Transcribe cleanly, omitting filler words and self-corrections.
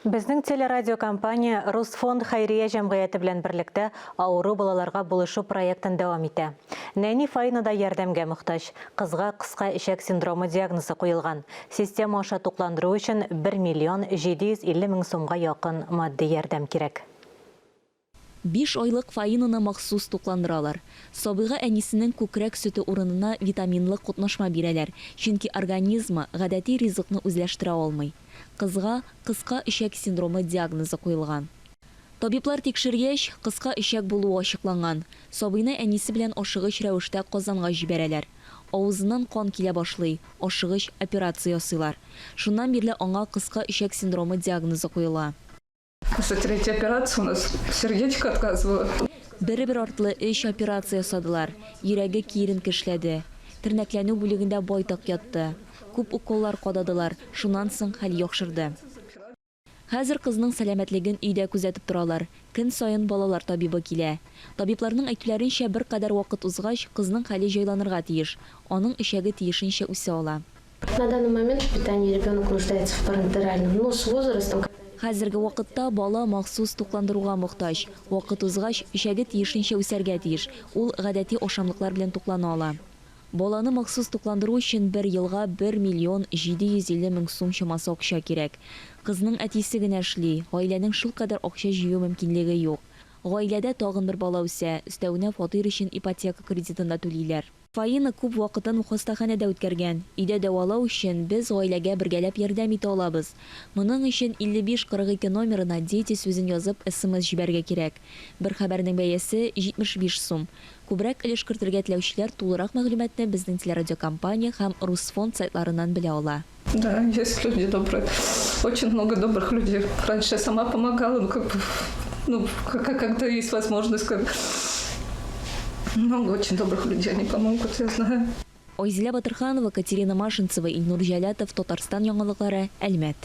Безнең телерадиокомпания Русфонд Хайрия җәмгыяте белән берлектә авыру балаларга булышу проектын дәвам итә. Нәни Фаинада ярдәмгә мохтаҗ. Кызга кыска ишәк синдромы диагнозы куелган. Система аша тукландыру өчен 1 750 000 сумга якын матди ярдәм кирәк. 5 айлык Фаинаны махсус тукландыралар. Сабыйга әнисенең күкрәк сөте урынына витаминлы катнашма бирәләр, чөнки организмы гадәти ризыкны үзләштерә алмый. Кызга кыска ишәк синдромы диагнозы куелган. Табиблар тикшергәч, кыска ишәк булуы ачыкланган. Сабыйны әнисе белән ашыгыч рәвештә Казанга җибәрәләр. Авызыннан кан килә башлый, ашыгыч операция ясыйлар. Шуннан бирле аңа кыска ишәк синдромы диагнозы куела. После третьей операции у нас сердечко отказывало. Бер артлы эш операция ясадылар. Йөрәге киерен кешләде. Тернәкләнү бүлегендә байтак ятты. Күп уколлар кададылар. Шуннан соң хәл яхшырды. Хәзер кызның сәламәтлеген өйдә күзәтеп торалар. Көн сайын балалар табибы килә. Табибларның әйтүләренчә, бер кадәр вакыт узгач, кызның хәле җайланырга тиеш. Аның ишәге тиешенчә үсә ала. На данный момент в питании ребенок нуждается в парентеральном, но с возрастом... Хәзерге вакытта бала махсус тукландыруга мохтаҗ. Вакыт узгач, ишәге тиешенчә үсәргә тиеш. Ул гадәти ашамлыклар белән туклана ала. Баланы махсус тукландыру өчен 1 елга 1 750 000 сум чамасы акча кирәк. Кызның әтисе генә эшли, гаиләнең шул кадәр акча җыю мөмкинлеге юк. Гаиләдә тагын бер бала үсә, өстәвенә фатир өчен ипотека кредитын да түлиләр. Фаина күп вакытын хастаханәдә үткәргән. Өйдә дәвалау өчен без гаиләгә бергәләп ярдәм итә алабыз. Моның өчен 5542 номерына дети сүзен язып SMS җибәргә кирәк. Бер хәбәрнең бәясе 75 сум. Күбрәк өлеш кертергә теләүчеләр тулырак мәгълүматны безнең телерадиокомпания һәм Русфонд сайтларыннан белә ала. Да, есть люди добрые. Очень много добрых людей. Раньше я сама помогала, когда есть возможность. Много очень добрых людей, они помогут, я знаю. Айзилә Батырханова, Катерина Машинцева, Илнур Җәләтов, Татарстан яңалыклары, Әлмәт.